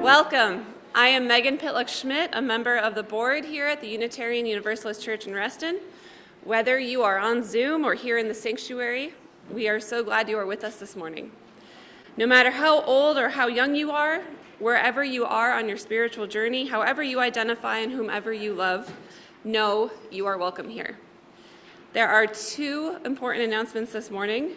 Welcome. I am Meagan Pitluck-Schmitt, a member of the board here at the Unitarian Universalist Church in Reston. Whether you are on Zoom or here in the sanctuary, we are so glad you are with us this morning. No matter how old or how young you are, wherever you are on your spiritual journey, however you identify and whomever you love, know you are welcome here. There are two important announcements this morning.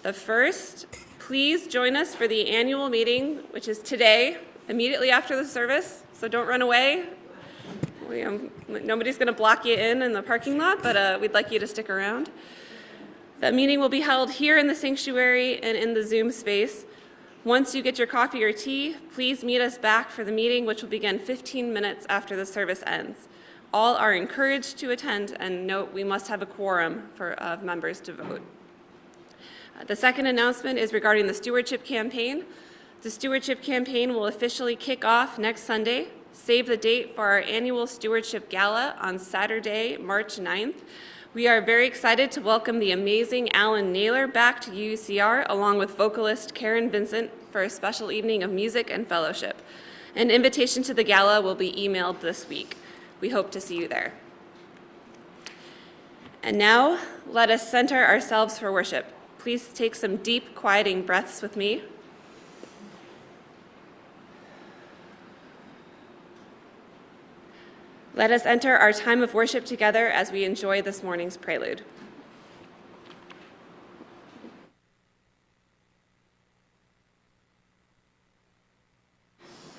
The first, please join us for the annual meeting, which is today, immediately after the service, so don't run away. Nobody's going to block you in the parking lot, but we'd like you to stick around. That meeting will be held here in the sanctuary and in the Zoom space. Once you get your coffee or tea, please meet us back for the meeting, which will begin 15 minutes after the service ends. All are encouraged to attend, and note we must have a quorum of members to vote. The second announcement is regarding the stewardship campaign. The stewardship campaign will officially kick off next Sunday. Save the date for our annual stewardship gala on Saturday, March 9th. We are very excited to welcome the amazing Alan Naylor back to UCR, along with vocalist Karen Vincent, for a special evening of music and fellowship. An invitation to the gala will be emailed this week. We hope to see you there. And now, let us center ourselves for worship. Please take some deep, quieting breaths with me. Let us enter our time of worship together as we enjoy this morning's prelude.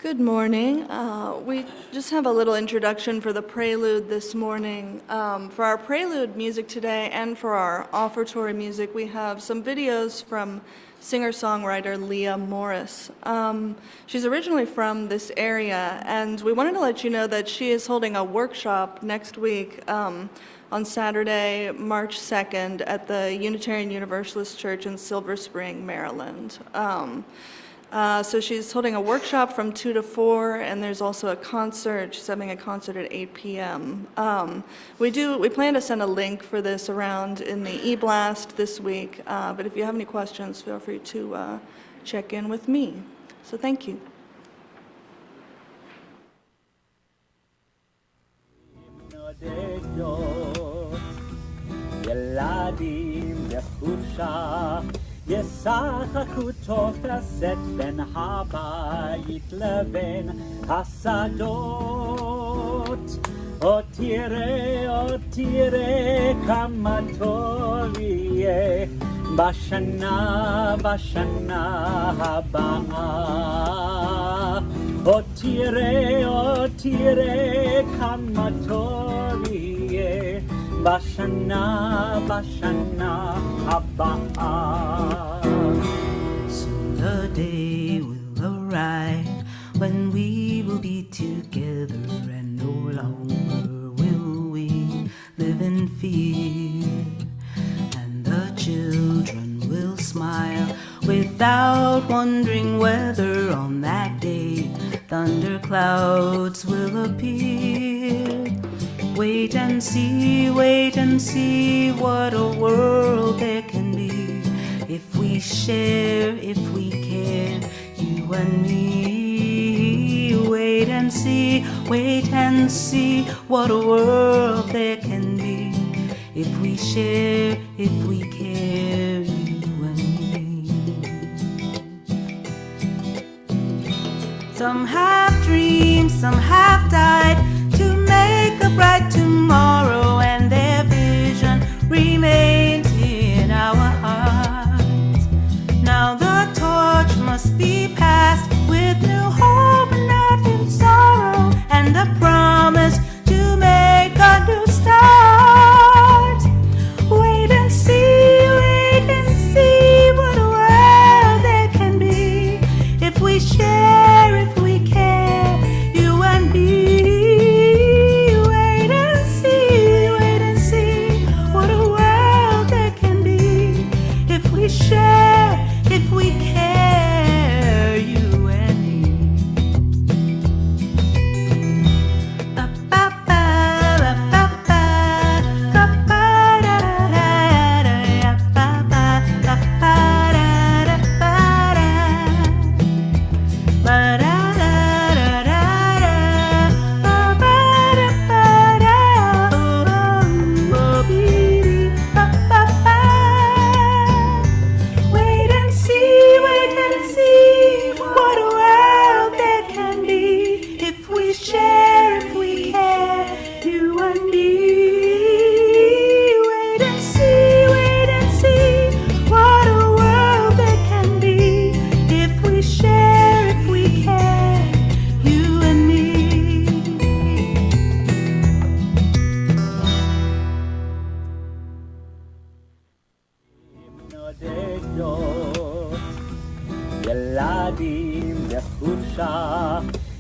Good morning. We just have a little introduction for the prelude this morning. For our prelude music today and for our offertory music, we have some videos from singer-songwriter Leah Morris. She's originally from this area, and we wanted to let you know that she is holding a workshop next week on Saturday, March 2nd at the Unitarian Universalist Church in Silver Spring, Maryland. So she's holding a workshop from 2 to 4, and there's also a concert. She's having a concert at 8 p.m. We plan to send a link for this around in the e-blast this week, but if you have any questions, feel free to check in with me. So thank you. ישחקו תופסת בין הבית לבין השדות. או תראה כמה טוב יהיה בשנה הבאה. או תראה כמה טוב יהיה בשנה הבאה. Soon the day will arrive when we will be together, and no longer will we live in fear. And the children will smile without wondering whether on that day thunder clouds will appear. Wait and see what a world there can be if we share, if we care, you and me. Wait and see what a world there can be if we share, if we care, you and me. Some have dreamed, some have died to make a bright tomorrow, and their vision remains in our hearts. Now the torch must be passed with new hope and not in sorrow, and the promise to make a new start. Wait and see what a world there can be if we share, if we care, you and me. Wait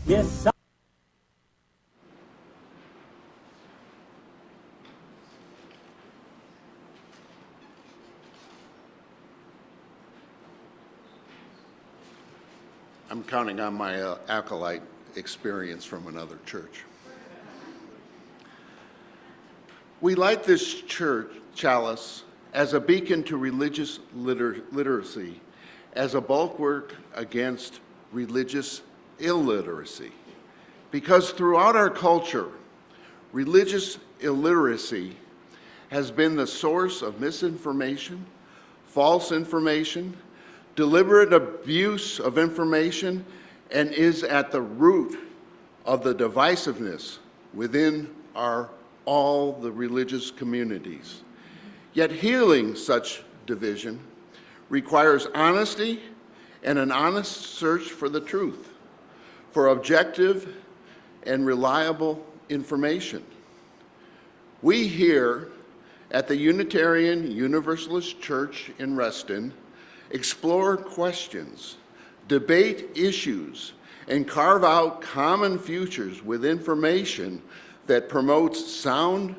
Yes, I'm counting on my acolyte experience from another church. We light this church chalice as a beacon to religious literacy, as a bulwark against religious illiteracy. Because throughout our culture, religious illiteracy has been the source of misinformation, false information, deliberate abuse of information, and is at the root of the divisiveness within all the religious communities. Yet healing such division requires honesty and an honest search for the truth, for objective and reliable information. We here at the Unitarian Universalist Church in Reston explore questions, debate issues, and carve out common futures with information that promotes sound,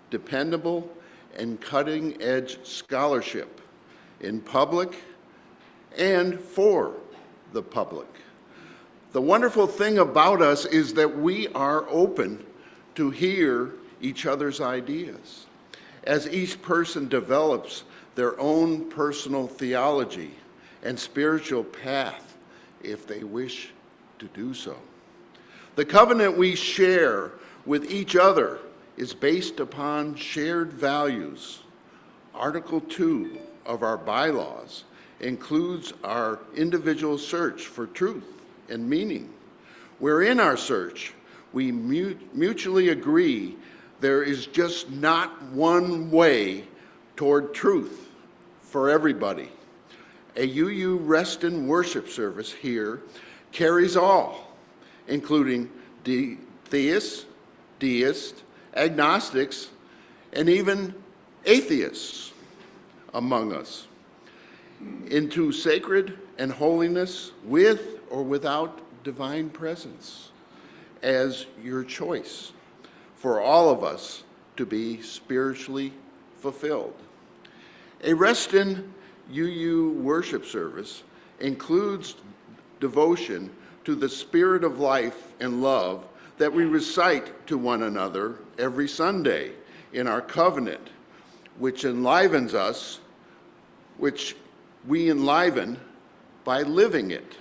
dependable, and cutting-edge scholarship in public and for the public. The wonderful thing about us is that we are open to hear each other's ideas as each person develops their own personal theology and spiritual path if they wish to do so. The covenant we share with each other is based upon shared values. Article 2 of our bylaws includes our individual search for truth and meaning, where in our search we mutually agree there is just not one way toward truth for everybody. A UU Reston worship service here carries all, including theists, deists, agnostics, and even atheists among us, into sacred and holiness with or without divine presence as your choice for all of us to be spiritually fulfilled. A Reston UU worship service includes devotion to the spirit of life and love that we recite to one another every Sunday in our covenant, which enlivens us, which we enliven by living it,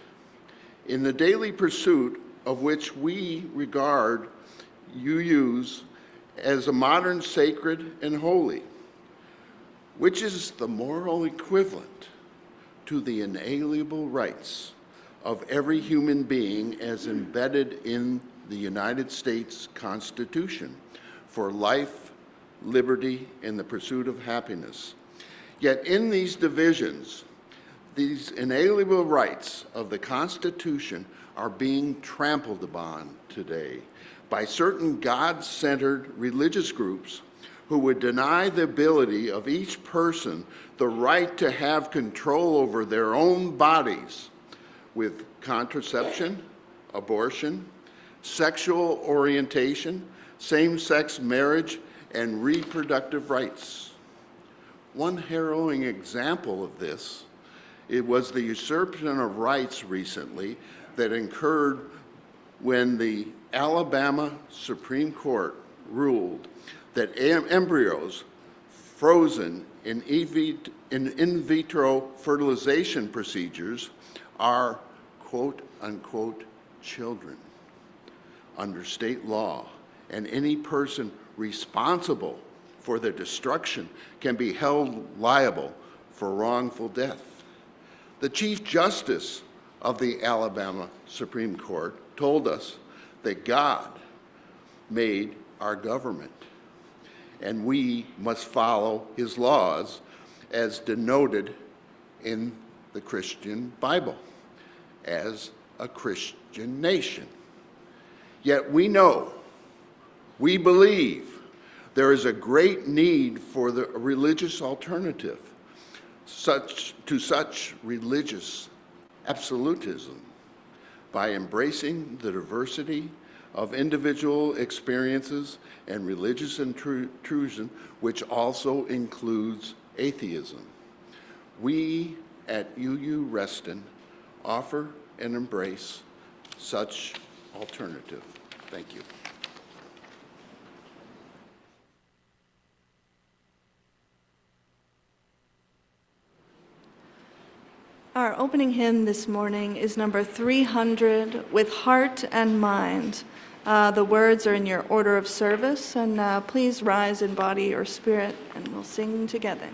in the daily pursuit of which we regard UUs as a modern sacred and holy, which is the moral equivalent to the inalienable rights of every human being as embedded in the United States Constitution for life, liberty, and the pursuit of happiness. Yet in these divisions, these inalienable rights of the Constitution are being trampled upon today by certain God-centered religious groups who would deny the ability of each person the right to have control over their own bodies with contraception, abortion, sexual orientation, same-sex marriage, and reproductive rights. One harrowing example of this, it was the usurpation of rights recently that occurred when the Alabama Supreme Court ruled that embryos frozen in in vitro fertilization procedures are quote unquote children under state law, and any person responsible for their destruction can be held liable for wrongful death. The Chief Justice of the Alabama Supreme Court told us that God made our government, and we must follow his laws as denoted in the Christian Bible as a Christian nation. Yet we know, we believe, there is a great need for the religious alternative to such religious absolutism. by embracing the diversity of individual experiences and religious intrusion, which also includes atheism. We at UU Reston offer and embrace such alternative. Thank you. Our opening hymn this morning is number 300, With Heart and Mind. The words are in your order of service, and please rise in body or spirit, and we'll sing together.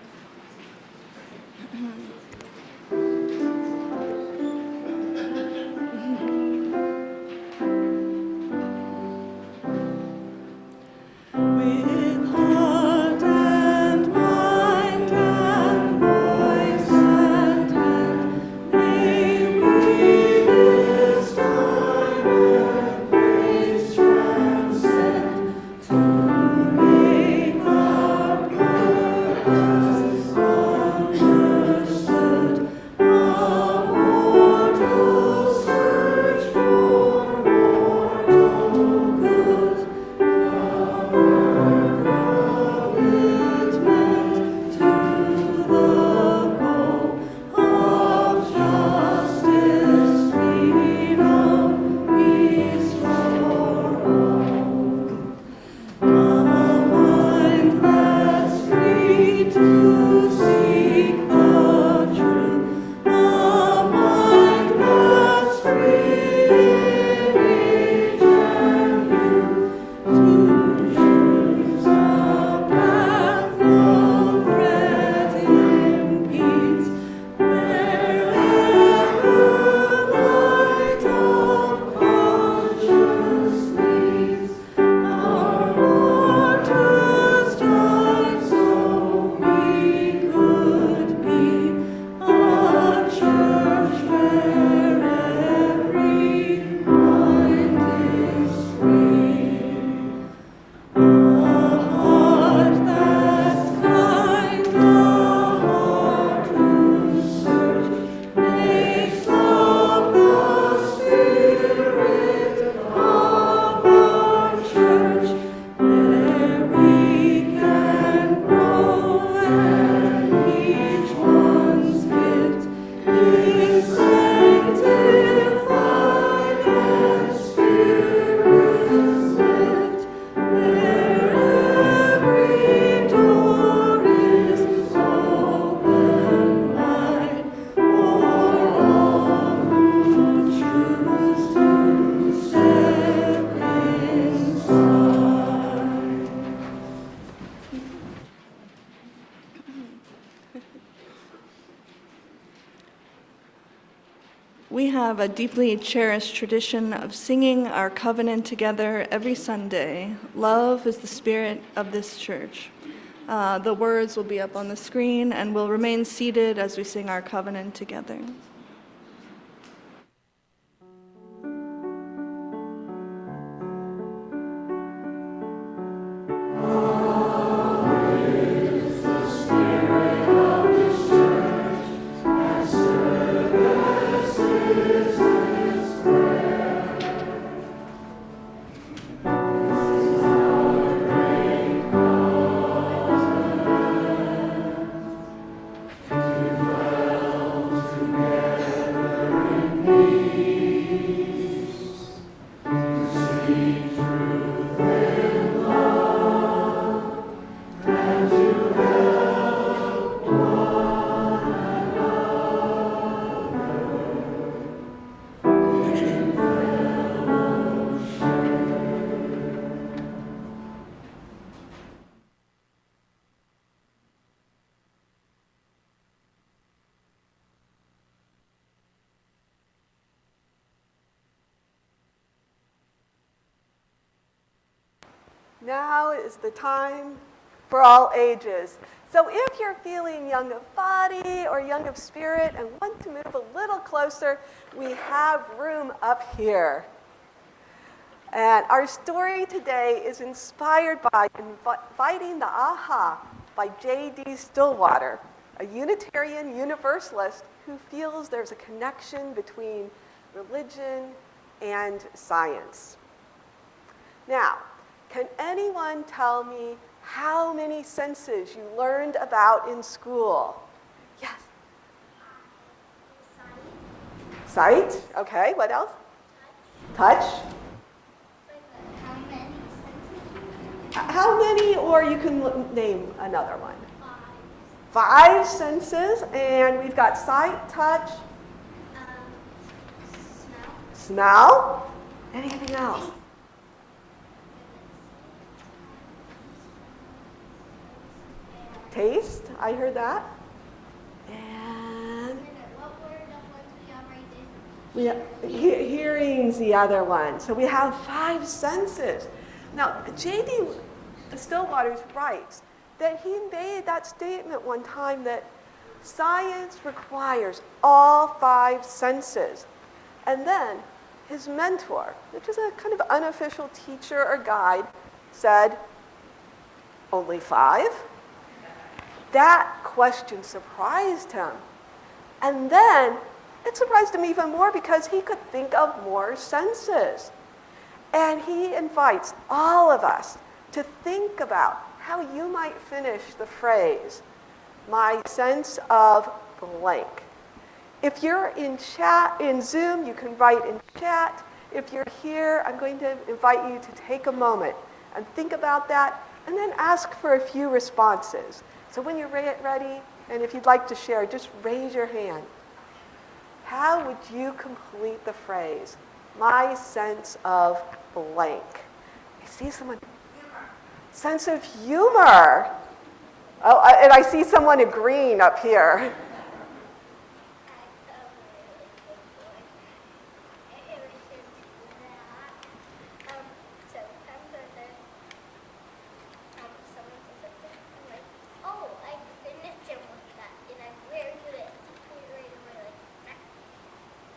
We have a deeply cherished tradition of singing our covenant together every Sunday. Love is the spirit of this church. The words will be up on the screen, and we'll remain seated as we sing our covenant together. Now is the time for all ages. So if you're feeling young of body or young of spirit and want to move a little closer, we have room up here. And our story today is inspired by Inviting the Aha by J.D. Stillwater, a Unitarian Universalist who feels there's a connection between religion and science. Now, can anyone tell me how many senses you learned about in school? Yes? Sight. Okay, what else? Touch. How many, or you can name another one? 5 senses, and we've got sight, touch, smell. Anything else? Taste, I heard that. And hearing's the other one. So we have 5 senses. Now, J.D. Stillwater's writes that he made that statement one time that science requires all 5 senses. And then his mentor, which is a kind of unofficial teacher or guide, said, only 5? That question surprised him. And then it surprised him even more because he could think of more senses. And he invites all of us to think about how you might finish the phrase, my sense of blank. If you're in chat, in Zoom, you can write in chat. If you're here, I'm going to invite you to take a moment and think about that, and then ask for a few responses. So when you're ready, and if you'd like to share, just raise your hand. How would you complete the phrase, my sense of blank? I see someone. Sense of humor. Oh, and I see someone agreeing up here.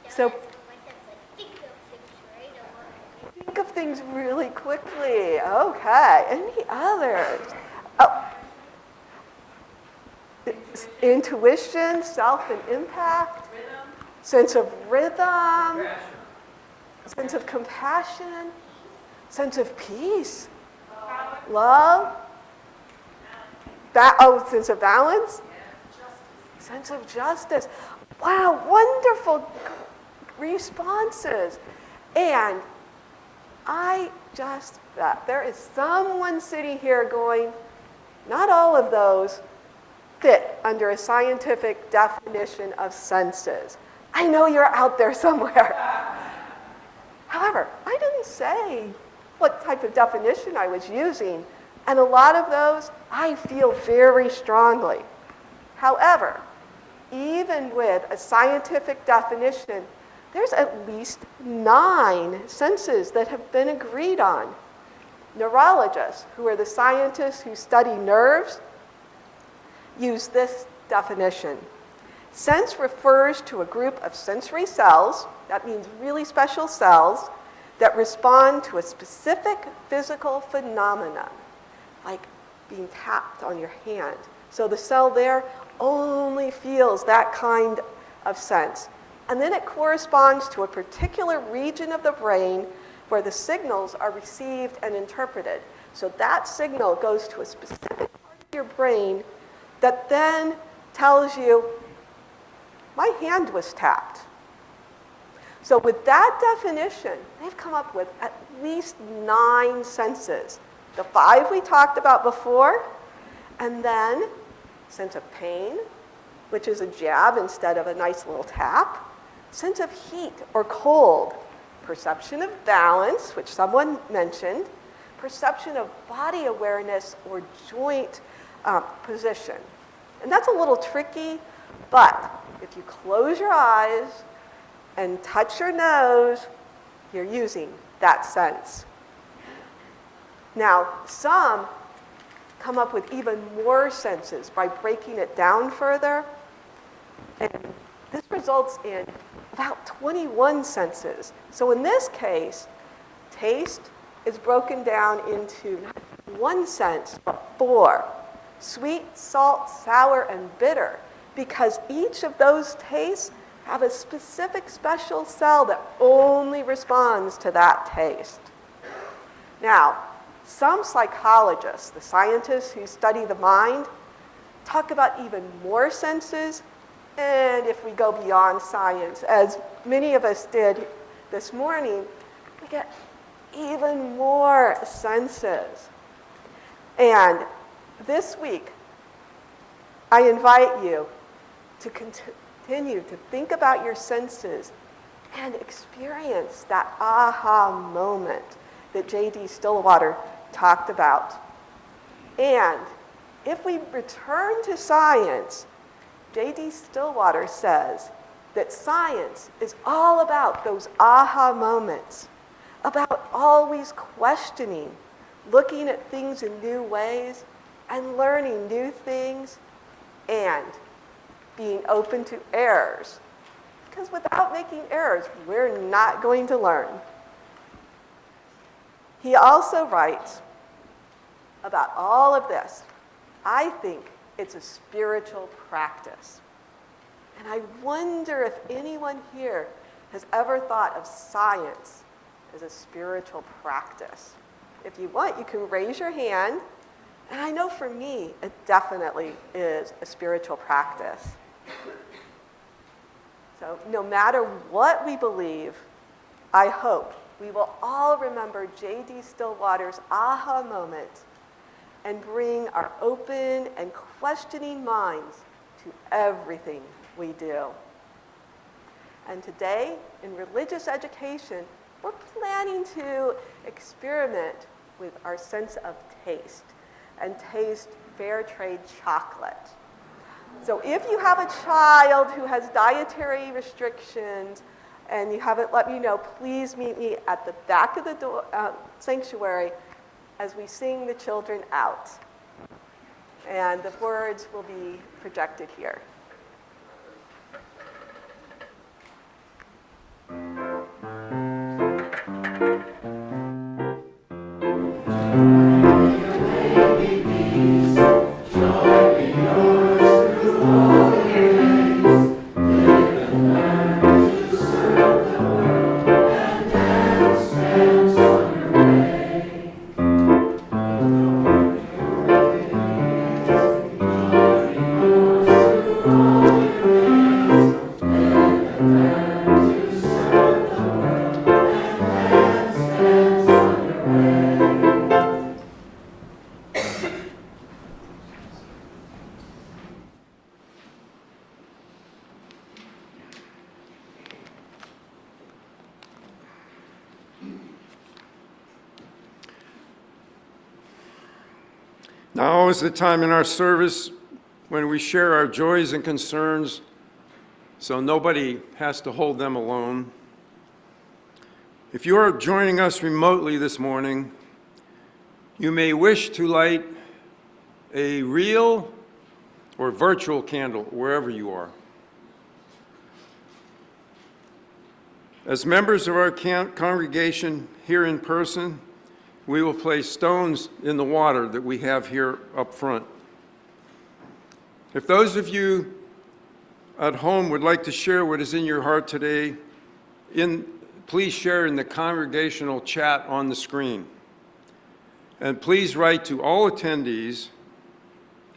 So think of things really quickly. Okay. Any others? Oh. Intuition, self and impact. Rhythm. Sense of rhythm. Sense of compassion. Sense of peace. Love. Sense of balance. Sense of justice. Wow, wonderful responses. And I just bet there is someone sitting here going, not all of those fit under a scientific definition of senses. I know you're out there somewhere. However, I didn't say what type of definition I was using, and a lot of those I feel very strongly. However, even with a scientific definition, there's at least 9 senses that have been agreed on. Neurologists, who are the scientists who study nerves, use this definition. Sense refers to a group of sensory cells, that means really special cells, that respond to a specific physical phenomenon, like being tapped on your hand. So the cell there only feels that kind of sense. And then it corresponds to a particular region of the brain where the signals are received and interpreted. So that signal goes to a specific part of your brain that then tells you, my hand was tapped. So with that definition, they've come up with at least 9 senses. The 5 we talked about before, and then sense of pain, which is a jab instead of a nice little tap. Sense of heat or cold, perception of balance, which someone mentioned, perception of body awareness or joint position. And that's a little tricky, but if you close your eyes and touch your nose, you're using that sense. Now, some come up with even more senses by breaking it down further, and this results in about 21 senses. So in this case, taste is broken down into not 1 sense, but 4. Sweet, salt, sour, and bitter, because each of those tastes have a specific special cell that only responds to that taste. Now, some psychologists, the scientists who study the mind, talk about even more senses. And if we go beyond science, as many of us did this morning, we get even more senses. And this week, I invite you to continue to think about your senses and experience that aha moment that J.D. Stillwater talked about. And if we return to science, J.D. Stillwater says that science is all about those aha moments, about always questioning, looking at things in new ways, and learning new things, and being open to errors. Because without making errors, we're not going to learn. He also writes about all of this. I think it's a spiritual practice. And I wonder if anyone here has ever thought of science as a spiritual practice. If you want, you can raise your hand. And I know for me, it definitely is a spiritual practice. So no matter what we believe, I hope we will all remember J.D. Stillwater's aha moment and bring our open and questioning minds to everything we do. And today, in religious education, we're planning to experiment with our sense of taste and taste fair trade chocolate. So if you have a child who has dietary restrictions and you haven't let me know, please meet me at the back of the sanctuary as we sing the children out. And the words will be projected here. Now is the time in our service when we share our joys and concerns so nobody has to hold them alone. If you are joining us remotely this morning, you may wish to light a real or virtual candle wherever you are. As members of our congregation here in person, we will place stones in the water that we have here up front. If those of you at home would like to share what is in your heart today, please share in the congregational chat on the screen. And please write to all attendees,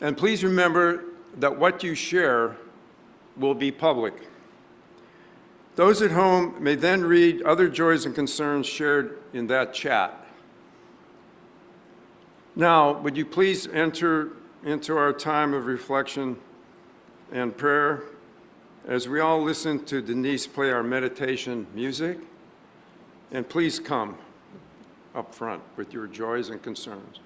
and please remember that what you share will be public. Those at home may then read other joys and concerns shared in that chat. Now, would you please enter into our time of reflection and prayer as we all listen to Denise play our meditation music? And please come up front with your joys and concerns.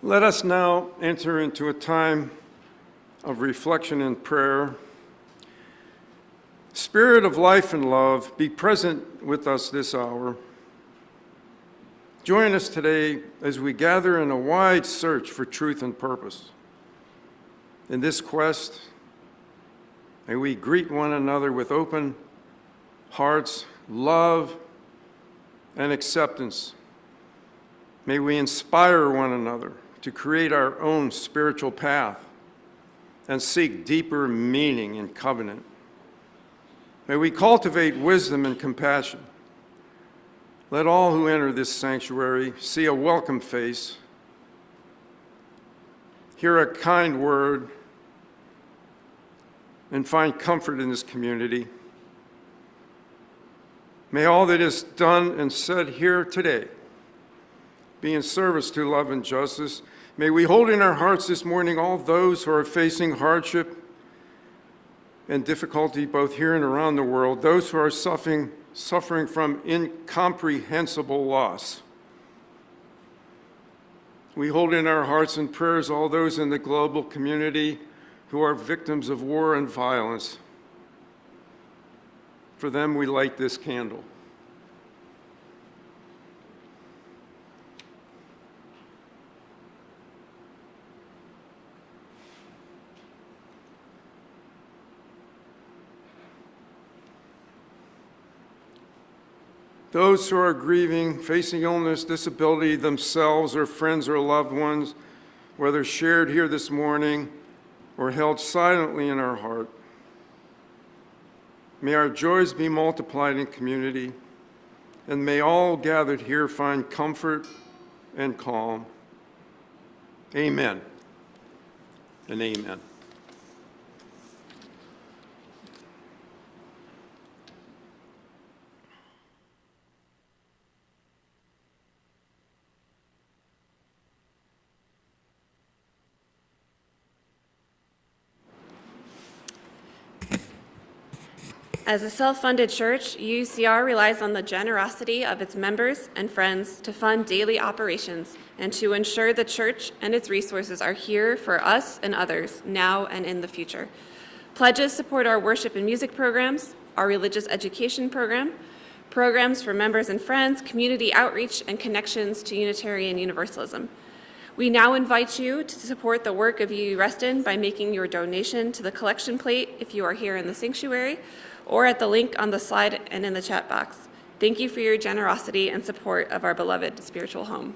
Let us now enter into a time of reflection and prayer. Spirit of life and love, be present with us this hour. Join us today as we gather in a wide search for truth and purpose. In this quest, may we greet one another with open hearts, love, and acceptance. May we inspire one another to create our own spiritual path and seek deeper meaning in covenant. May we cultivate wisdom and compassion. Let all who enter this sanctuary see a welcome face, hear a kind word, and find comfort in this community. May all that is done and said here today be in service to love and justice. May we hold in our hearts this morning all those who are facing hardship and difficulty both here and around the world, those who are suffering from incomprehensible loss. We hold in our hearts and prayers all those in the global community who are victims of war and violence. For them, we light this candle. Those who are grieving, facing illness, disability themselves or friends or loved ones, whether shared here this morning or held silently in our heart. May our joys be multiplied in community, and may all gathered here find comfort and calm. Amen and amen. As a self-funded church, UCR relies on the generosity of its members and friends to fund daily operations and to ensure the church and its resources are here for us and others now and in the future. Pledges support our worship and music programs, our religious education program, programs for members and friends, community outreach, and connections to Unitarian Universalism. We now invite you to support the work of UU Reston by making your donation to the collection plate if you are here in the sanctuary, or at the link on the slide and in the chat box. Thank you for your generosity and support of our beloved spiritual home.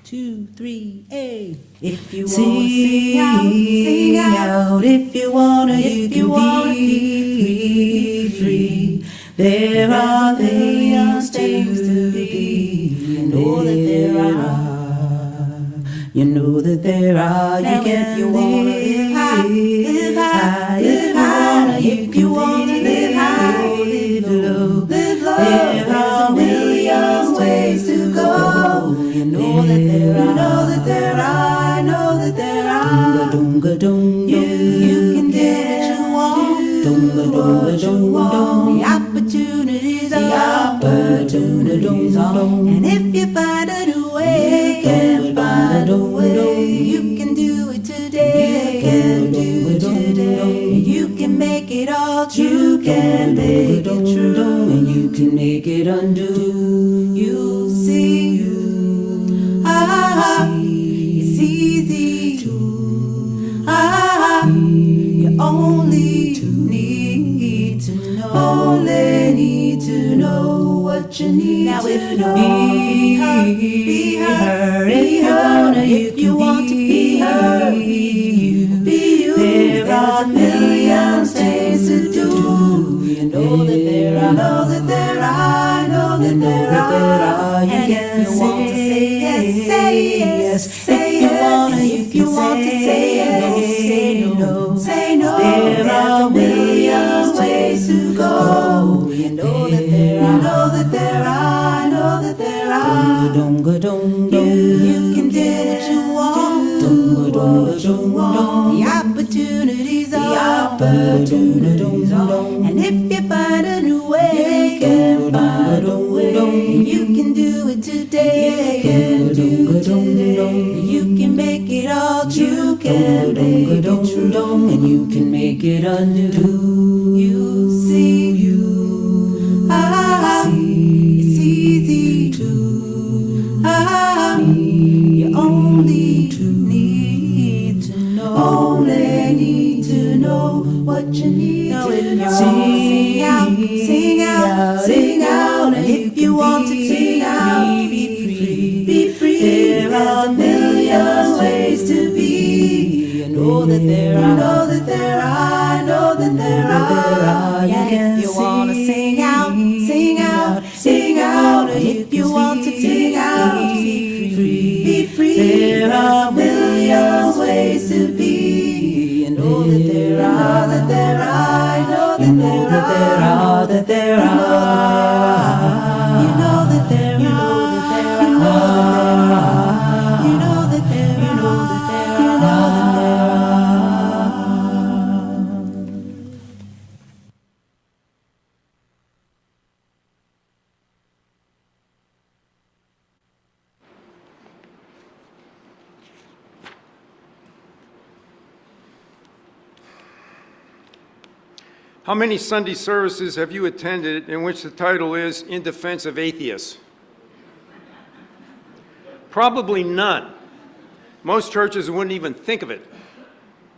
Two, three, A. If you want to sing out. If you wanna, you can be free. There are things to be. You know that there are. You know that there are. You can live high, live high, live high. If you want to live high, live low, live low. There are a million ways to go. You know that there are. You know that there are. I know that there are. Dunga dunga. You can get what you want. Dunga dunga dunga. The opportunities are. And if you find a new way, you can find a way. You can do it today. You can do it today. You can make it all true. You can make it true. And you can make it undo. You see, it's easy to. You only need to know. Only need to know what you need. Now if you know, be her, if you want to be her, be you. There are a million things to do. You know that there are. Know that there are. Know that there are. And if you want to say yes, say yes. Say yes. If you want to say yes, say no. Say no. There are a million ways to go. You know that there are. Know that there are. Know that there are. You can do what you want. What you want. The opportunities are. And if you find a new way, you can find a way. You can do it today. You can do it today. You can make it all true. You can make it true. And you can make it undo. You see, it's easy to. You only need to know. Only need to know what you need to know. Sing out, sing out, sing out. And if you want to sing out, be free, be free. There are a million ways to be. I know that there are. I know that there are. I know that there are. And if you want to sing out, sing out, sing out. And if you want to sing out, be free, be free. There are a million ways to be. I know that there are. That there are. I know that there are. That there are. You know that there are. You know that there are. You know that there are. You know that there are. How many Sunday services have you attended in which the title is In Defense of Atheists? Probably none. Most churches wouldn't even think of it.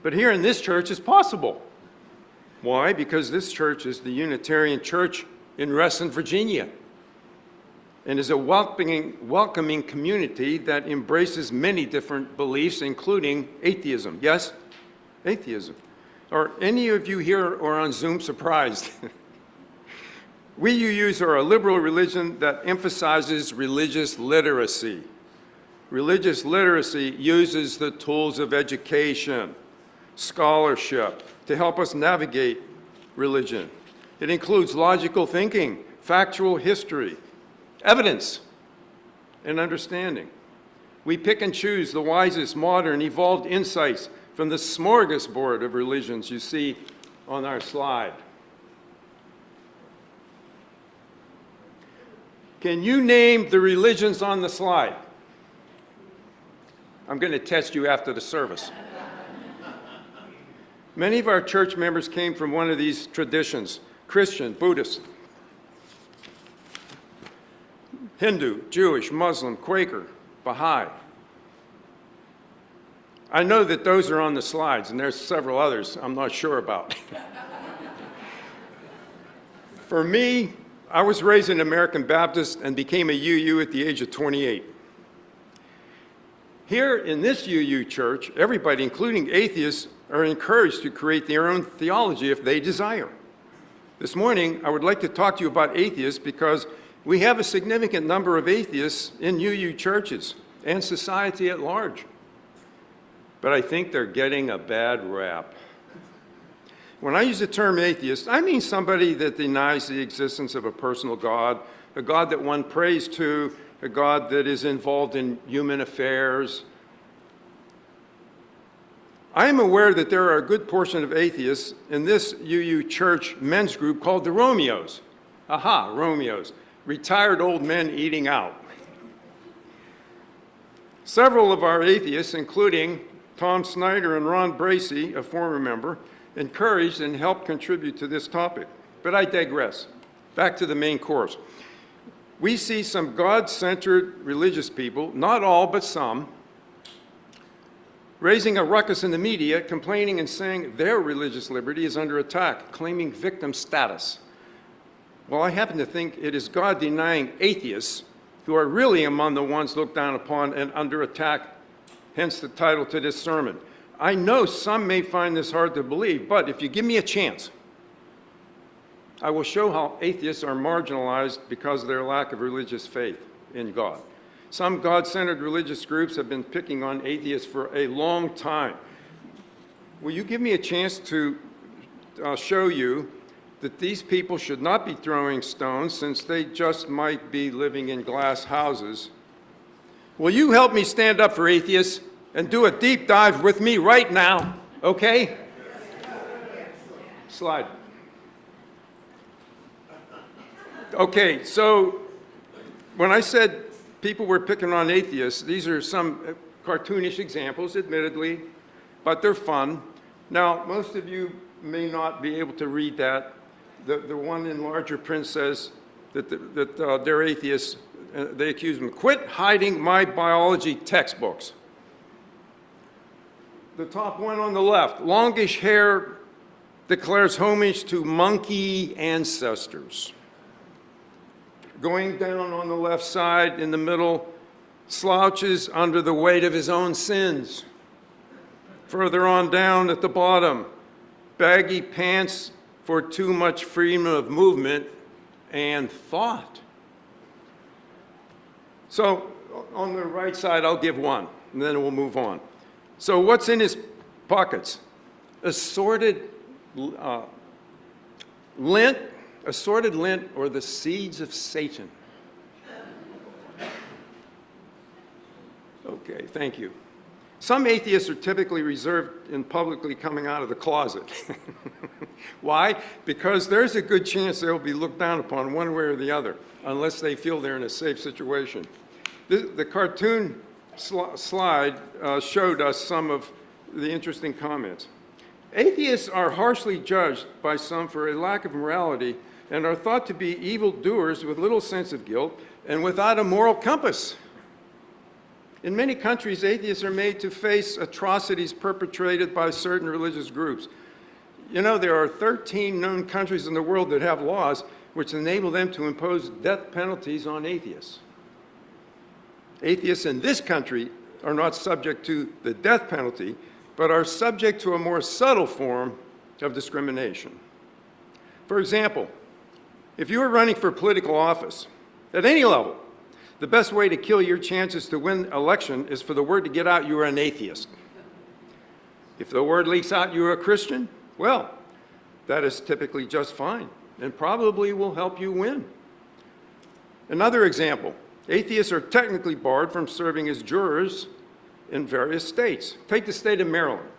But here in this church, it's possible. Why? Because this church is the Unitarian Church in Reston, Virginia, and is a welcoming community that embraces many different beliefs, including atheism. Yes? Atheism. Are any of you here or on Zoom surprised? We UUs are a liberal religion that emphasizes religious literacy. Religious literacy uses the tools of education, scholarship, to help us navigate religion. It includes logical thinking, factual history, evidence, and understanding. We pick and choose the wisest, modern, evolved insights from the smorgasbord of religions you see on our slide. Can you name the religions on the slide? I'm going to test you after the service. Many of our church members came from one of these traditions: Christian, Buddhist, Hindu, Jewish, Muslim, Quaker, Baha'i. I know that those are on the slides, and there's several others I'm not sure about. For me, I was raised an American Baptist and became a UU at the age of 28. Here in this UU church, everybody, including atheists, are encouraged to create their own theology if they desire. This morning, I would like to talk to you about atheists because we have a significant number of atheists in UU churches and society at large. But I think they're getting a bad rap. When I use the term atheist, I mean somebody that denies the existence of a personal God, a God that one prays to, a God that is involved in human affairs. I am aware that there are a good portion of atheists in this UU church men's group called the Romeos. Aha, Romeos, retired old men eating out. Several of our atheists, including Tom Snyder and Ron Bracey, a former member, encouraged and helped contribute to this topic. But I digress. Back to the main course. We see some God-centered religious people, not all, but some, raising a ruckus in the media, complaining and saying their religious liberty is under attack, claiming victim status. Well, I happen to think it is God-denying atheists who are really among the ones looked down upon and under attack, hence the title to this sermon. I know some may find this hard to believe, but if you give me a chance, I will show how atheists are marginalized because of their lack of religious faith in God. Some God-centered religious groups have been picking on atheists for a long time. Will you give me a chance to show you that these people should not be throwing stones since they just might be living in glass houses? Will you help me stand up for atheists and do a deep dive with me right now, okay? Slide. Okay, so when I said people were picking on atheists, these are some cartoonish examples, admittedly, but they're fun. Now, most of you may not be able to read that. The one in larger print says that they're atheists. They accuse them, quit hiding my biology textbooks. The top one on the left, longish hair declares homage to monkey ancestors. Going down on the left side, in the middle, slouches under the weight of his own sins. Further on down at the bottom, baggy pants for too much freedom of movement and thought. So on the right side, I'll give one, and then we'll move on. So what's in his pockets? Assorted lint, or the seeds of Satan. Okay, thank you. Some atheists are typically reserved in publicly coming out of the closet. Why? Because there's a good chance they'll be looked down upon one way or the other, unless they feel they're in a safe situation. The cartoon slide showed us some of the interesting comments. Atheists are harshly judged by some for a lack of morality and are thought to be evildoers with little sense of guilt and without a moral compass. In many countries, atheists are made to face atrocities perpetrated by certain religious groups. You know, there are 13 known countries in the world that have laws which enable them to impose death penalties on atheists. Atheists in this country are not subject to the death penalty, but are subject to a more subtle form of discrimination. For example, if you are running for political office at any level, the best way to kill your chances to win election is for the word to get out you're an atheist. If the word leaks out you're a Christian, well, that is typically just fine and probably will help you win. Another example, atheists are technically barred from serving as jurors in various states. Take the state of Maryland.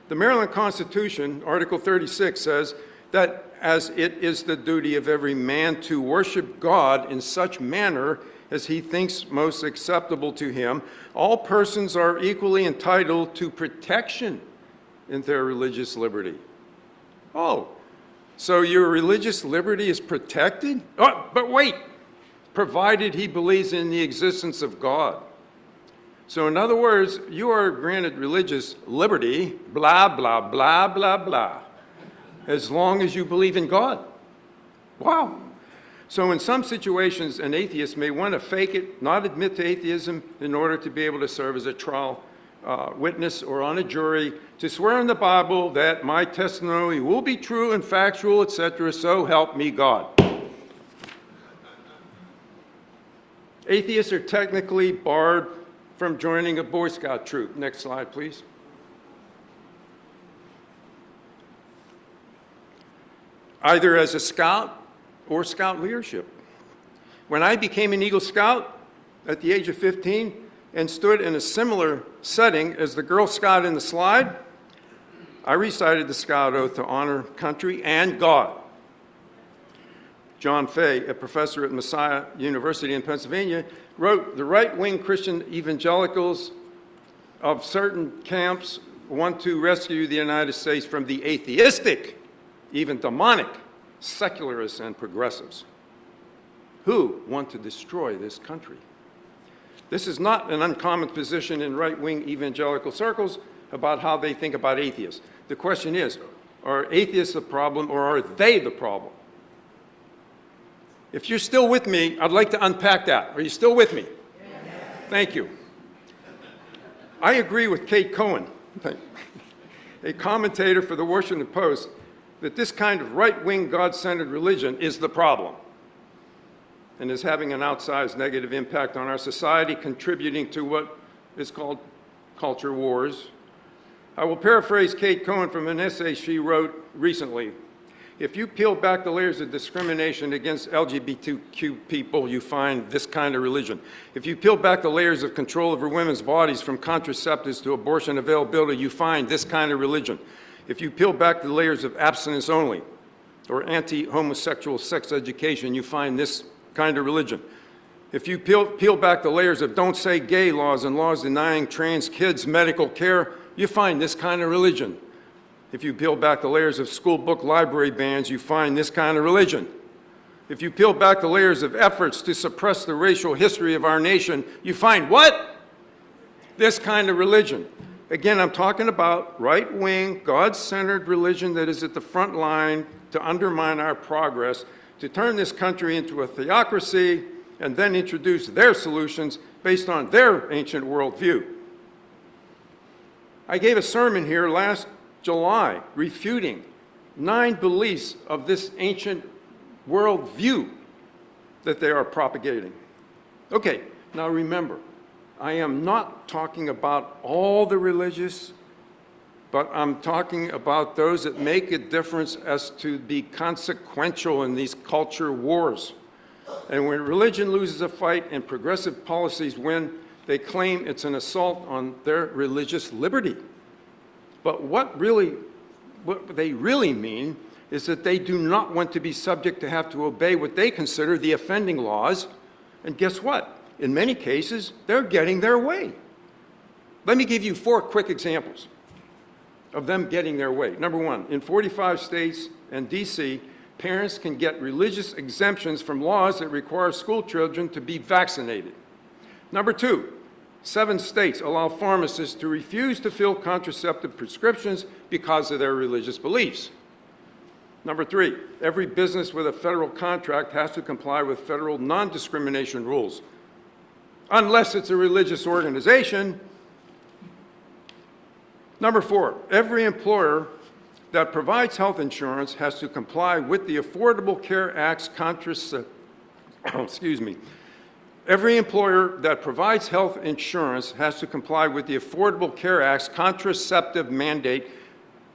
The Maryland Constitution, Article 36, says that as it is the duty of every man to worship God in such manner as he thinks most acceptable to him, all persons are equally entitled to protection in their religious liberty. Oh, so your religious liberty is protected? Oh, but wait, provided he believes in the existence of God. So in other words, you are granted religious liberty, blah, blah, blah, blah, blah, as long as you believe in God. Wow. So in some situations, an atheist may want to fake it, not admit to atheism in order to be able to serve as a trial witness or on a jury, to swear in the Bible that my testimony will be true and factual, etc., so help me God. Atheists are technically barred from joining a Boy Scout troop. Next slide, please. Either as a scout or scout leadership. When I became an Eagle Scout at the age of 15 and stood in a similar setting as the Girl Scout in the slide, I recited the Scout Oath to honor country and God. John Fay, a professor at Messiah University in Pennsylvania, wrote, the right-wing Christian evangelicals of certain camps want to rescue the United States from the atheistic, even demonic, secularists and progressives who want to destroy this country. This is not an uncommon position in right-wing evangelical circles about how they think about atheists. The question is, are atheists the problem or are they the problem? If you're still with me, I'd like to unpack that. Are you still with me? Yes. Thank you. I agree with Kate Cohen, a commentator for the Washington Post, that this kind of right-wing, God-centered religion is the problem and is having an outsized negative impact on our society, contributing to what is called culture wars. I will paraphrase Kate Cohen from an essay she wrote recently. If you peel back the layers of discrimination against LGBTQ people, you find this kind of religion. If you peel back the layers of control over women's bodies from contraceptives to abortion availability, you find this kind of religion. If you peel back the layers of abstinence only or anti-homosexual sex education, you find this kind of religion. If you peel back the layers of don't say gay laws and laws denying trans kids medical care, you find this kind of religion. If you peel back the layers of school book library bans, you find this kind of religion. If you peel back the layers of efforts to suppress the racial history of our nation, you find what? This kind of religion. Again, I'm talking about right-wing, God-centered religion that is at the front line to undermine our progress, to turn this country into a theocracy, and then introduce their solutions based on their ancient worldview. I gave a sermon here last July refuting 9 beliefs of this ancient worldview that they are propagating. Okay, now remember, I am not talking about all the religious, but I'm talking about those that make a difference as to be consequential in these culture wars. And when religion loses a fight and progressive policies win, they claim it's an assault on their religious liberty. But what they really mean is that they do not want to be subject to have to obey what they consider the offending laws. And guess what? In many cases, they're getting their way. Let me give you 4 quick examples of them getting their way. Number 1, in 45 states and DC, parents can get religious exemptions from laws that require school children to be vaccinated. Number 2, 7 states allow pharmacists to refuse to fill contraceptive prescriptions because of their religious beliefs. Number 3, every business with a federal contract has to comply with federal non-discrimination rules, unless it's a religious organization. Number 4, every employer that provides health insurance has to comply with the Affordable Care Act's Every employer that provides health insurance has to comply with the Affordable Care Act's contraceptive mandate,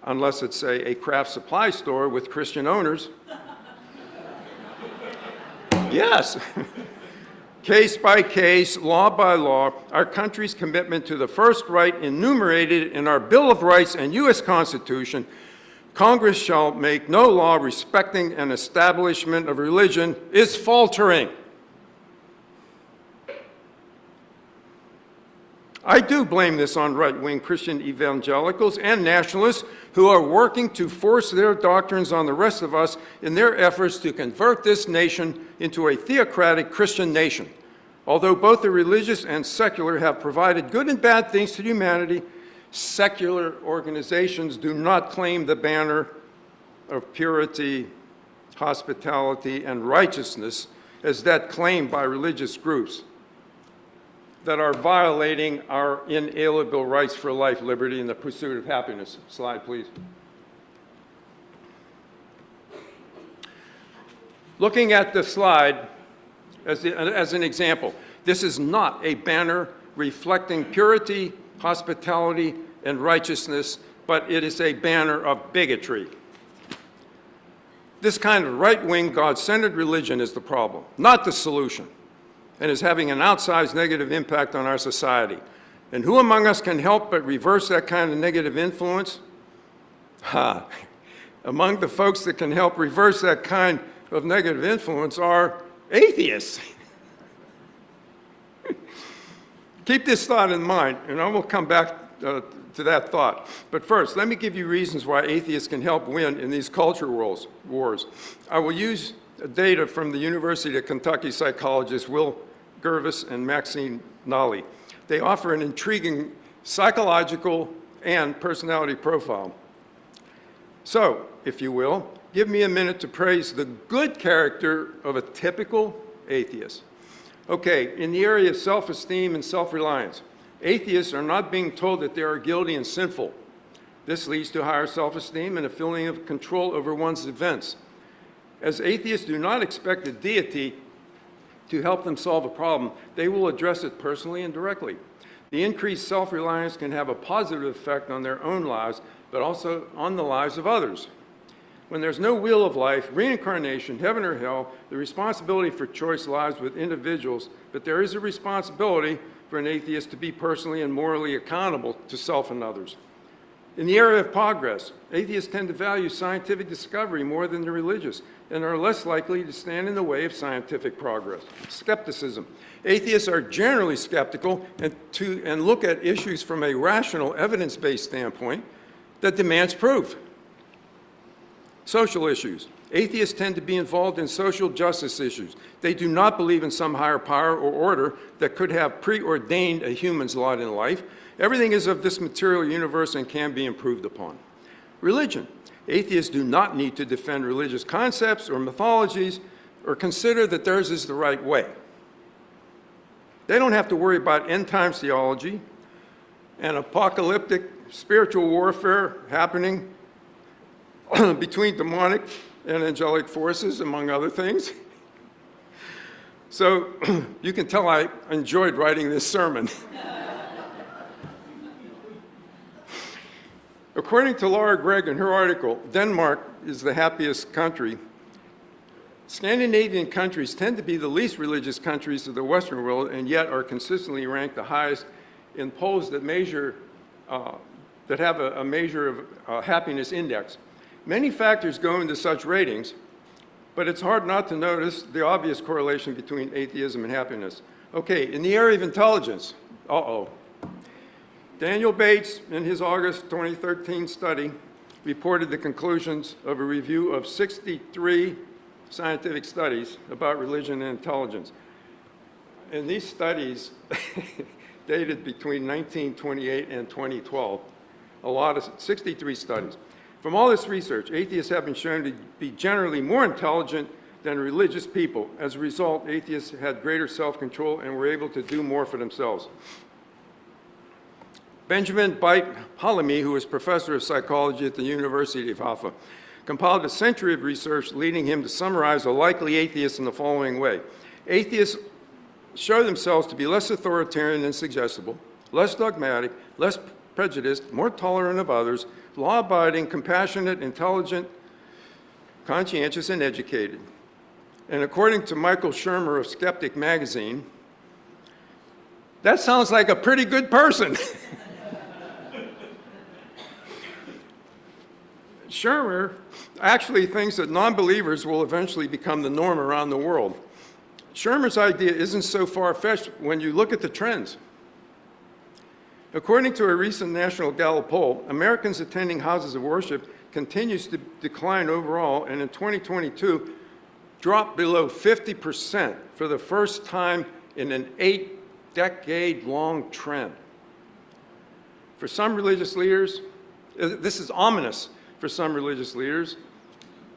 unless it's a craft supply store with Christian owners. Yes. Case by case, law by law, our country's commitment to the first right enumerated in our Bill of Rights and U.S. Constitution, Congress shall make no law respecting an establishment of religion, is faltering. I do blame this on right-wing Christian evangelicals and nationalists who are working to force their doctrines on the rest of us in their efforts to convert this nation into a theocratic Christian nation. Although both the religious and secular have provided good and bad things to humanity, secular organizations do not claim the banner of purity, hospitality, and righteousness as that claimed by religious groups that are violating our inalienable rights for life, liberty, and the pursuit of happiness. Slide, please. Looking at the slide as an example, this is not a banner reflecting purity, hospitality, and righteousness, but it is a banner of bigotry. This kind of right-wing, God-centered religion is the problem, not the solution, and is having an outsized negative impact on our society. And who among us can help but reverse that kind of negative influence? Among the folks that can help reverse that kind of negative influence are atheists. Keep this thought in mind, and I will come back to that thought. But first, let me give you reasons why atheists can help win in these culture wars. I will use data from the University of Kentucky psychologists Will Gervis and Maxine Nolly. They offer an intriguing psychological and personality profile. So, if you will, give me a minute to praise the good character of a typical atheist. Okay, in the area of self-esteem and self-reliance, atheists are not being told that they are guilty and sinful. This leads to higher self-esteem and a feeling of control over one's events. As atheists do not expect a deity to help them solve a problem, they will address it personally and directly. The increased self-reliance can have a positive effect on their own lives, but also on the lives of others. When there's no wheel of life, reincarnation, heaven or hell, the responsibility for choice lies with individuals, but there is a responsibility for an atheist to be personally and morally accountable to self and others. In the area of progress, atheists tend to value scientific discovery more than the religious and are less likely to stand in the way of scientific progress. Skepticism. Atheists are generally skeptical and look at issues from a rational, evidence-based standpoint that demands proof. Social issues. Atheists tend to be involved in social justice issues. They do not believe in some higher power or order that could have preordained a human's lot in life. Everything is of this material universe and can be improved upon. Religion. Atheists do not need to defend religious concepts or mythologies or consider that theirs is the right way. They don't have to worry about end times theology and apocalyptic spiritual warfare happening between demonic and angelic forces, among other things. So you can tell I enjoyed writing this sermon. According to Laura Gregg in her article, Denmark is the happiest country. Scandinavian countries tend to be the least religious countries of the Western world, and yet are consistently ranked the highest in polls that measure, that have a measure of happiness index. Many factors go into such ratings, but it's hard not to notice the obvious correlation between atheism and happiness. Okay, in the area of intelligence, Daniel Bates, in his August 2013 study, reported the conclusions of a review of 63 scientific studies about religion and intelligence. And these studies dated between 1928 and 2012, 63 studies. From all this research, atheists have been shown to be generally more intelligent than religious people. As a result, atheists had greater self-control and were able to do more for themselves. Benjamin Byte-Halimi, who is professor of psychology at the University of Haifa, compiled a century of research leading him to summarize a likely atheist in the following way. Atheists show themselves to be less authoritarian and suggestible, less dogmatic, less prejudiced, more tolerant of others, law-abiding, compassionate, intelligent, conscientious, and educated. And according to Michael Shermer of Skeptic magazine, that sounds like a pretty good person. Shermer actually thinks that non-believers will eventually become the norm around the world. Shermer's idea isn't so far-fetched when you look at the trends. According to a recent National Gallup poll, Americans attending houses of worship continues to decline overall, and in 2022 dropped below 50% for the first time in an 8-decade-long trend. For some religious leaders, this is ominous for some religious leaders,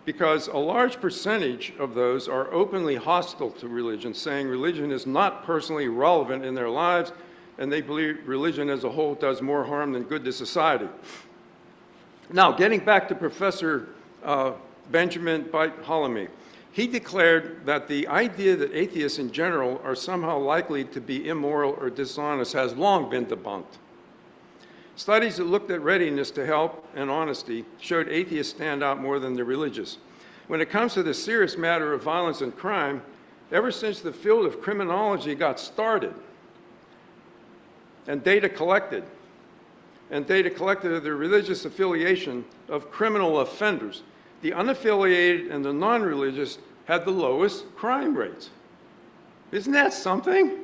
because a large percentage of those are openly hostile to religion, saying religion is not personally relevant in their lives, and they believe religion as a whole does more harm than good to society. Now, getting back to Professor Benjamin Byte-Halimi, he declared that the idea that atheists in general are somehow likely to be immoral or dishonest has long been debunked. Studies that looked at readiness to help and honesty showed atheists stand out more than the religious. When it comes to the serious matter of violence and crime, ever since the field of criminology got started and data collected of the religious affiliation of criminal offenders, the unaffiliated and the non-religious had the lowest crime rates. Isn't that something?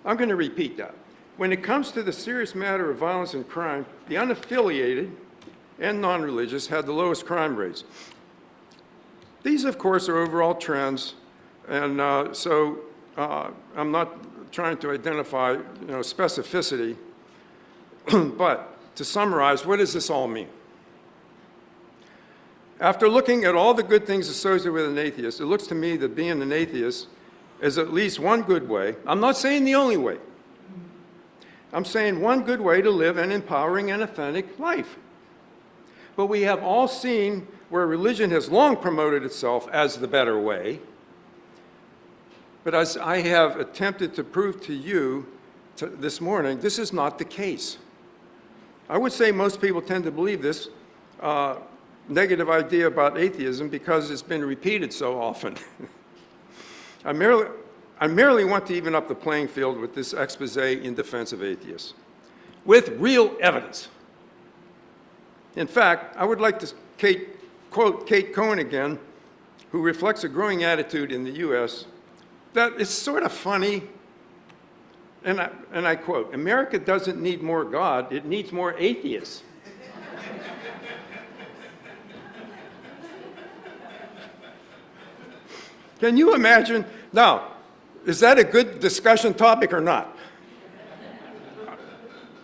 I'm going to repeat that. When it comes to the serious matter of violence and crime, the unaffiliated and non-religious had the lowest crime rates. These, of course, are overall trends, and I'm not trying to identify specificity, but to summarize, what does this all mean? After looking at all the good things associated with an atheist, it looks to me that being an atheist is at least one good way. I'm not saying the only way. I'm saying one good way to live an empowering and authentic life. But we have all seen where religion has long promoted itself as the better way. But as I have attempted to prove to you this morning, this is not the case. I would say most people tend to believe this negative idea about atheism because it's been repeated so often. I merely want to even up the playing field with this expose in defense of atheists, with real evidence. In fact, I would like to quote Kate Cohen again, who reflects a growing attitude in the U.S. that is sort of funny. And I quote, "America doesn't need more God, it needs more atheists." Can you imagine? Now, is that a good discussion topic or not?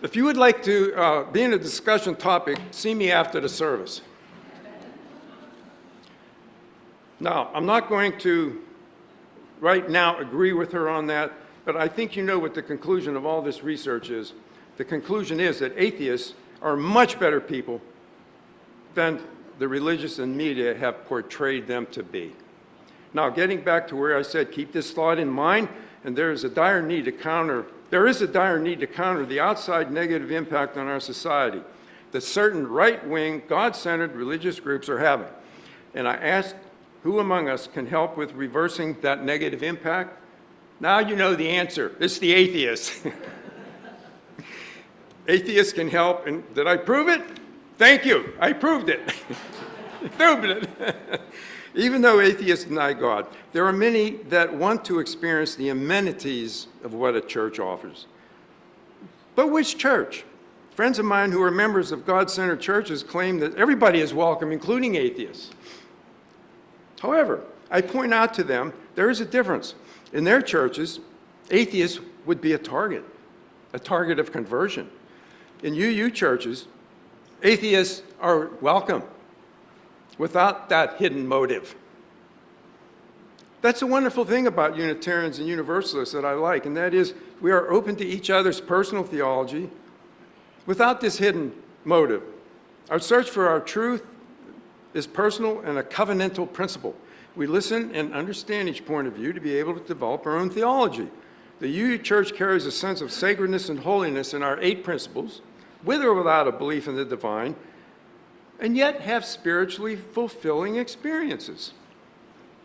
If you would like to be in a discussion topic, see me after the service. Now, I'm not going to right now agree with her on that, but I think you know what the conclusion of all this research is. The conclusion is that atheists are much better people than the religious and media have portrayed them to be. Now, getting back to where I said keep this thought in mind, and there is a dire need to counter the outside negative impact on our society that certain right-wing, God-centered religious groups are having. And I asked who among us can help with reversing that negative impact? Now you know the answer. It's the atheists. Atheists can help. And did I prove it? Thank you. I proved it. Proved it. Even though atheists deny God, there are many that want to experience the amenities of what a church offers. But which church? Friends of mine who are members of God-centered churches claim that everybody is welcome, including atheists. However, I point out to them there is a difference. In their churches, atheists would be a target of conversion. In UU churches, atheists are welcome without that hidden motive. That's a wonderful thing about Unitarians and Universalists that I like, and that is we are open to each other's personal theology without this hidden motive. Our search for our truth is personal and a covenantal principle. We listen and understand each point of view to be able to develop our own theology. The UU Church carries a sense of sacredness and holiness in our 8 principles, with or without a belief in the divine, and yet have spiritually fulfilling experiences.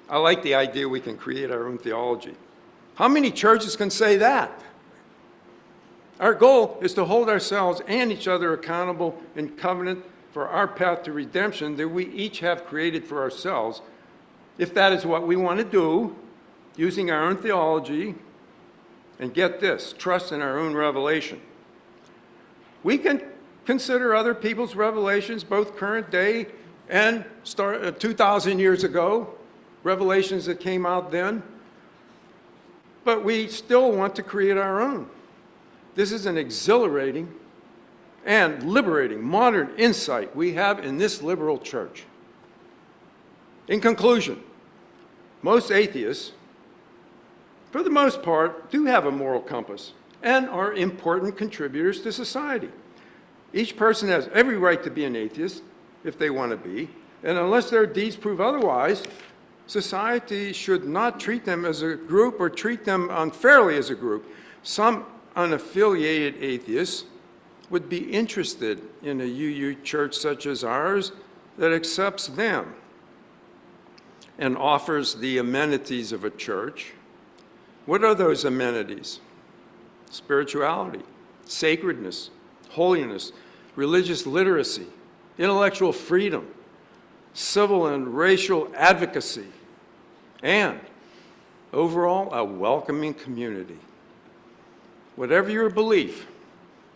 I like the idea we can create our own theology. How many churches can say that? Our goal is to hold ourselves and each other accountable in covenant for our path to redemption that we each have created for ourselves, if that is what we want to do, using our own theology, and get this, trust in our own revelation. We can consider other people's revelations, both current day and 2,000 years ago, revelations that came out then, but we still want to create our own. This is an exhilarating and liberating modern insight we have in this liberal church. In conclusion, most atheists, for the most part, do have a moral compass and are important contributors to society. Each person has every right to be an atheist, if they want to be, and unless their deeds prove otherwise, society should not treat them as a group or treat them unfairly as a group. Some unaffiliated atheists would be interested in a UU church such as ours that accepts them and offers the amenities of a church. What are those amenities? Spirituality, sacredness, holiness, religious literacy, intellectual freedom, civil and racial advocacy, and overall, a welcoming community. Whatever your belief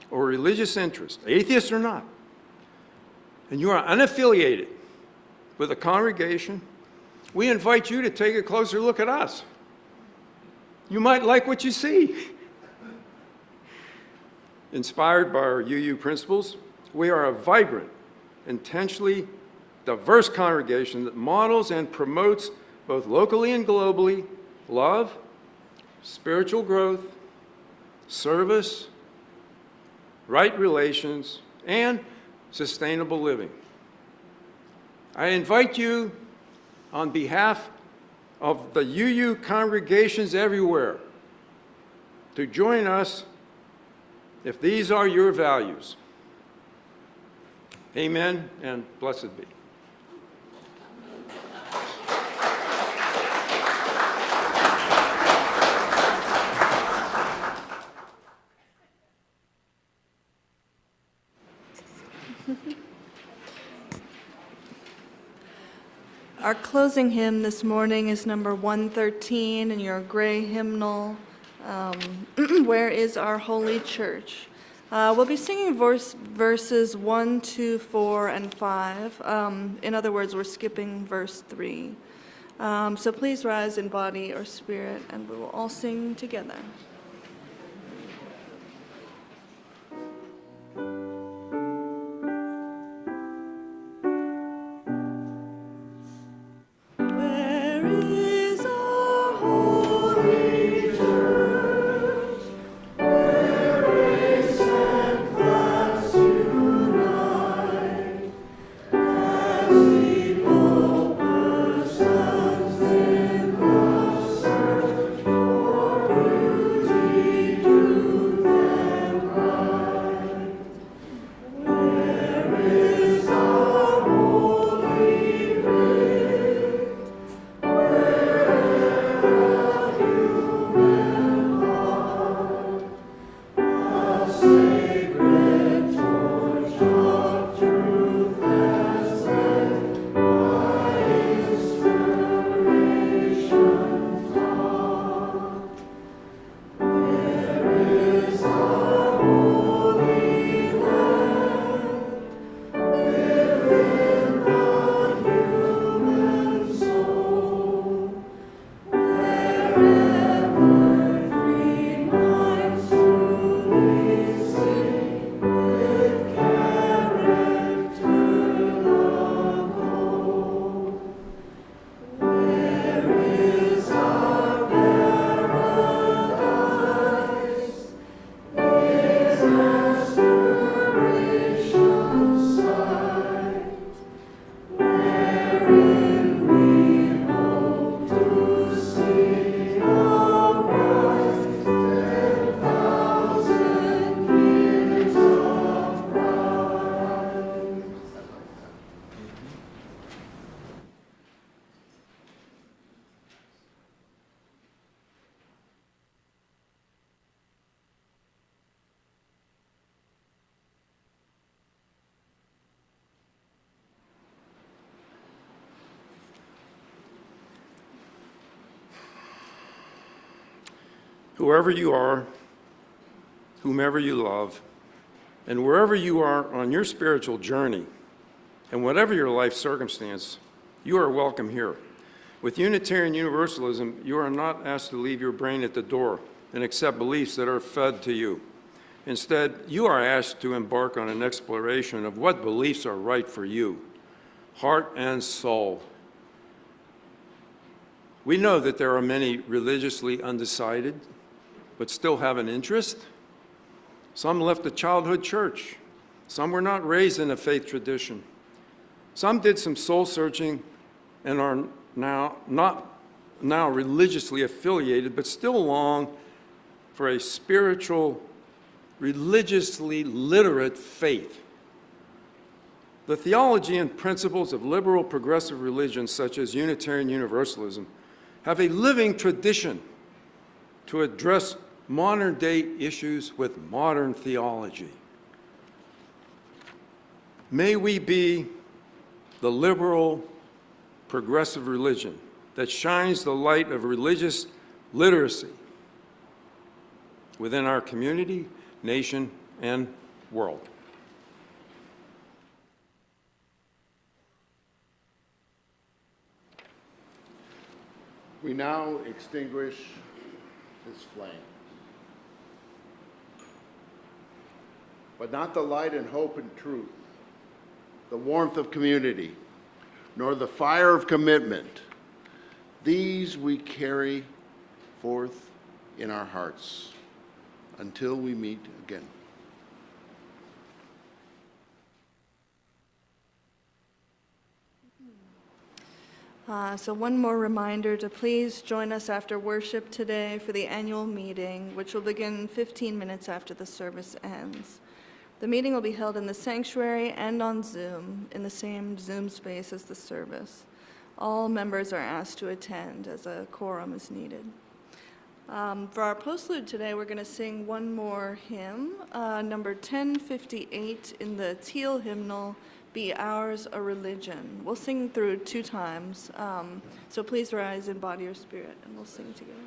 or religious interest, atheist or not, and you are unaffiliated with a congregation, we invite you to take a closer look at us. You might like what you see. Inspired by our UU principles, we are a vibrant, intentionally diverse congregation that models and promotes both locally and globally love, spiritual growth, service, right relations, and sustainable living. I invite you on behalf of the UU congregations everywhere to join us if these are your values. Amen and blessed be. Our closing hymn this morning is number 113 in your gray hymnal, Where is Our Holy Church? We'll be singing verses 1, 2, 4, and 5. In other words, we're skipping verse 3. So please rise in body or spirit, and we will all sing together. Whoever you are, whomever you love, and wherever you are on your spiritual journey, and whatever your life circumstance, you are welcome here. With Unitarian Universalism, you are not asked to leave your brain at the door and accept beliefs that are fed to you. Instead, you are asked to embark on an exploration of what beliefs are right for you, heart and soul. We know that there are many religiously undecided, but still have an interest. Some left the childhood church. Some were not raised in a faith tradition. Some did some soul searching and are not religiously affiliated, but still long for a spiritual, religiously literate faith. The theology and principles of liberal progressive religions such as Unitarian Universalism have a living tradition to address modern-day issues with modern theology. May we be the liberal, progressive religion that shines the light of religious literacy within our community, nation, and world. We now extinguish this flame. But not the light and hope and truth, the warmth of community, nor the fire of commitment. These we carry forth in our hearts until we meet again. So one more reminder to please join us after worship today for the annual meeting, which will begin 15 minutes after the service ends. The meeting will be held in the sanctuary and on Zoom, in the same Zoom space as the service. All members are asked to attend as a quorum is needed. For our postlude today, we're going to sing one more hymn, number 1058 in the teal hymnal, be ours a religion. We'll sing through 2 times, so please rise in body or spirit, and we'll sing together.